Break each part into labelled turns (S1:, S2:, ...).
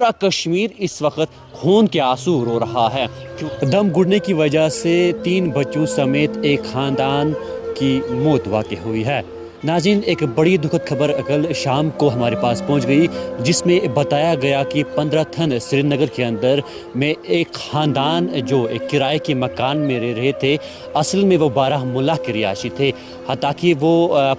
S1: पूरा कश्मीर इस वक्त खून के आंसू रो रहा है। दम घुटने की वजह से 3 बच्चों समेत एक खानदान की मौत वाक़ई हुई है। नाज़रीन, एक बड़ी दुखद खबर कल शाम को हमारे पास पहुंच गई, जिसमें बताया गया कि 15 थन श्रीनगर के अंदर में एक ख़ानदान जो एक किराए के मकान में रह रहे थे, असल में वो बारामुल्ला के रिहायशी थे। हालांकि वो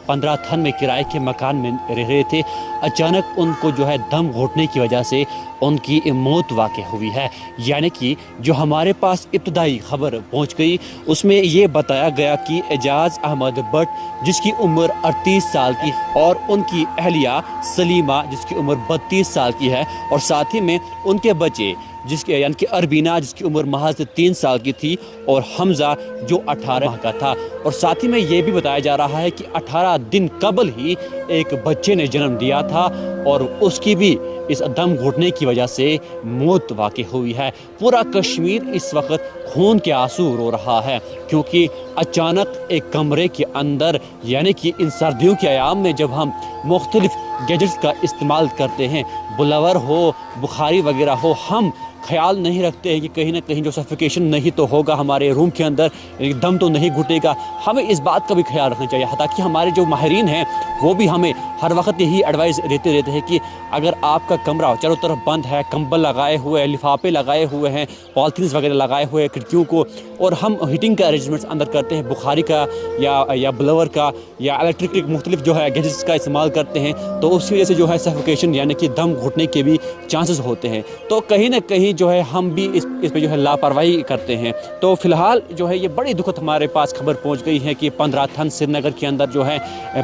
S1: 15 थन में किराए के मकान में रह रहे थे। अचानक उनको जो है दम घुटने की वजह से उनकी मौत वाक़ई हुई है। यानी कि जो हमारे पास इब्तदाई खबर पहुंच गई, उसमें ये बताया गया कि एजाज अहमद भट्ट, जिसकी उम्र 38 साल की, और उनकी अहलिया सलीमा, जिसकी उम्र 32 साल की है, और साथ ही में उनके बच्चे जिसके यानी कि अरबीना, जिसकी उम्र महज 3 साल की थी, और हमज़ा जो 18 माह का था। और साथ ही में ये भी बताया जा रहा है कि 18 दिन कबल ही एक बच्चे ने जन्म दिया था, और उसकी भी इस दम घुटने की वजह से मौत वाक़ई हुई है। पूरा कश्मीर इस वक्त खून के आंसू रो रहा है, क्योंकि अचानक एक कमरे के अंदर, यानी कि इन सर्दियों के अयाम में जब हम मुख्तलिफ गैजेट्स का इस्तेमाल करते हैं, बुलावर हो, बुखारी वगैरह हो, हम ख्याल नहीं रखते हैं कि कहीं ना कहीं जो सफोकेशन नहीं तो होगा हमारे रूम के अंदर, दम तो नहीं घुटेगा। हमें इस बात का भी ख्याल रखना चाहिए। ताकि हमारे जो माहिरीन हैं वो भी हमें हर वक्त यही एडवाइस देते रहते हैं कि अगर आपका कमरा चारों तरफ बंद है, कंबल लगाए हुए हैं, लिफाफे लगाए हुए हैं, पॉलिथीन्स वगैरह लगाए हुए हैं खिड़कियों को, और हम हीटिंग का अरेंजमेंट्स अंदर करते हैं, बुखारी का या ब्लोअर का या इलेक्ट्रिक मुख्तलिफ जो है गैजेट्स का इस्तेमाल करते हैं, तो उसकी वजह से जो है सफोकेशन यानी कि दम घुटने के भी चांसेस होते हैं। तो कहीं ना कहीं जो है हम भी इस पे जो है लापरवाही करते हैं। तो फिलहाल जो है ये बड़ी दुखद हमारे पास खबर पहुंच गई है कि 15 थन श्रीनगर के अंदर जो है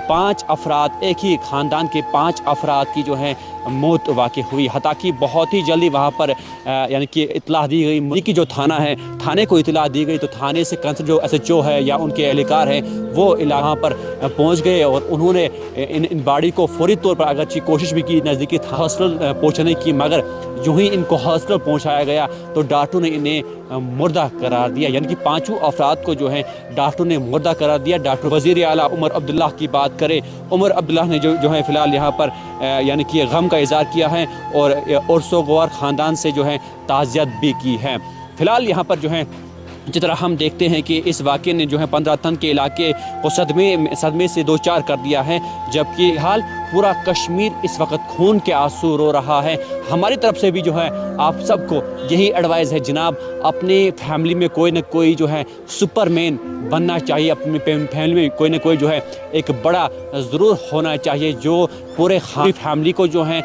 S1: 5 अफराद, एक ही ख़ानदान के 5 अफराद की जो है मौत वाक़ई हुई। हालांकि बहुत ही जल्दी वहाँ पर यानी कि इतला दी गई कि जो थाना है, थाने को इतला दी गई, तो थाने से कंसर्न जो SHO है या उनके एहलकार हैं वो वहाँ पर पहुँच गए, और उन्होंने इन बाड़ी को फौरी तौर पर अगरची कोशिश भी की नज़दीकी हॉस्पिटल पहुँचने की, मगर यूँ ही इनको हॉस्पिटल पहुँचाया गया तो डॉक्टरों ने इन्हें मुर्दा करार दिया। यानी कि 5 अफराद को जो है डॉक्टरों ने मुर्दा करार दिया। डॉक्टर वज़ीर आला उमर अब्दुल्ला की बात करें, उमर अब्दुल्ला ने जो है फ़िलहाल यहाँ पर यानी कि गम का इज़हार किया है, और सोगवार ख़ानदान से जो है ताज़ियत भी की है। फ़िलहाल यहाँ पर जो है जिस तरह हम देखते हैं कि इस वाक़े ने जो है 15 थन के इलाके को सदमे से दो चार कर दिया है, जबकि हाल पूरा कश्मीर इस वक्त खून के आंसू रो रहा है। हमारी तरफ से भी जो है आप सबको यही एडवाइस है जनाब, अपने फैमिली में कोई ना कोई जो है सुपरमैन बनना चाहिए। अपनी फैमिली में कोई ना कोई जो है एक बड़ा ज़रूर होना चाहिए, जो पूरे फैमिली को जो है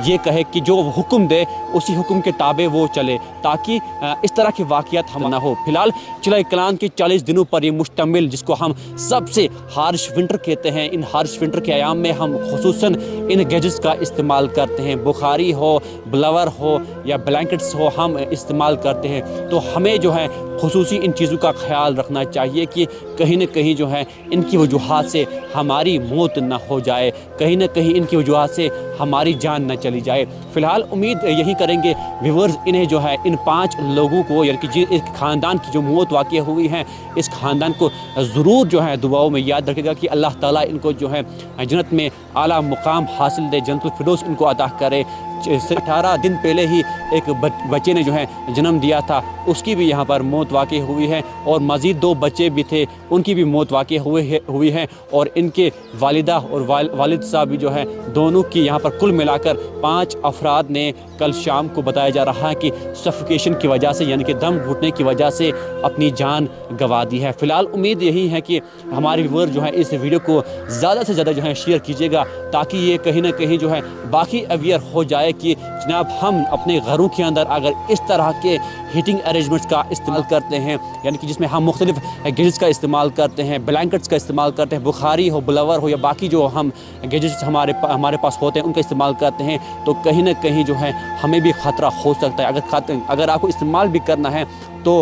S1: ये कहे कि जो हुक्म दे उसी हुक्म के ताबे वो चले, ताकि इस तरह के वाक़यात हम ना हो। फिलहाल चिलाए कलान के 40 दिनों पर ये मुश्तमिल, जिसको हम सबसे हार्श विंटर कहते हैं, इन हार्श विंटर के अयाम में हम खुसूसन इन गैजेट्स का इस्तेमाल करते हैं। बुखारी हो, ब्लोअर हो या ब्लैंकेट्स हो, हम इस्तेमाल करते हैं। तो हमें जो है खुसूसी इन चीज़ों का ख्याल रखना चाहिए कि कहीं ना कहीं जो है इनकी वजूहात से हमारी मौत ना हो जाए, कहीं ना कहीं इनकी वजूहात से हमारी जान न चली जाए। फ़िलहाल उम्मीद यही करेंगे व्यूअर्स, इन्हें जो है इन 5 लोगों को, यानी कि इस ख़ानदान की जो मौत वाक़ई हुई है, इस ख़ानदान को ज़रूर जो है दुआओं में याद रखेगा कि अल्लाह ताला इनको जो है जन्नत में आला मुकाम हासिल दे, जन्नतुल फिरदौस इनको अता करे। 18 दिन पहले ही एक बच्चे ने जो है जन्म दिया था, उसकी भी यहाँ पर मौत वाक़ई हुई है, और मज़ीद 2 बच्चे भी थे, उनकी भी मौत वाक़ई हुई है, और इनके वालिदा और वालिद साहब भी जो है, दोनों की यहाँ पर कुल मिलाकर 5 अफराद ने कल शाम को बताया जा रहा है कि सफोकेशन की वजह से, यानी कि दम घुटने की वजह से अपनी जान गंवा दी है। फ़िलहाल उम्मीद यही है कि हमारे व्यूअर जो है इस वीडियो को ज़्यादा से ज़्यादा जो है शेयर कीजिएगा, ताकि ये कहीं ना कहीं जो है बाकी अवेयर हो जाए कि जनाब हम अपने घरों के अंदर अगर इस तरह के हीटिंग अरेंजमेंट्स का इस्तेमाल करते हैं, यानी कि जिसमें हम मुख्तलिफ गैजेट्स का इस्तेमाल करते हैं, ब्लैंकेट्स का इस्तेमाल करते हैं, बुखारी हो, ब्लोअर हो या बाकी जो हम गैजेट्स हमारे पास होते हैं उनका इस्तेमाल करते हैं, तो कहीं ना कहीं जो है हमें भी ख़तरा हो सकता है। अगर आपको इस्तेमाल भी करना है तो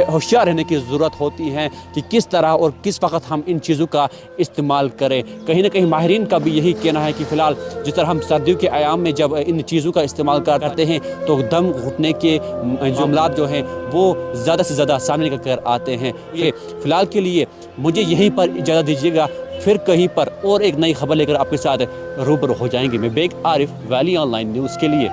S1: होशियार रहने की ज़रूरत होती है कि किस तरह और किस वक्त हम इन चीज़ों का इस्तेमाल करें। कहीं ना कहीं माहिरीन का भी यही कहना है कि फ़िलहाल जिस तरह हम सर्दियों के आयाम में जब इन चीज़ों का इस्तेमाल करते हैं तो दम घुटने के जुमलात जो हैं वो ज़्यादा से ज़्यादा सामने कर आते हैं। ये फ़िलहाल के लिए मुझे यहीं पर इजाज़त दीजिएगा, फिर कहीं पर और एक नई खबर लेकर आपके साथ रूबरू हो जाएंगे। मैं Baig Arif, Valley Online News के लिए।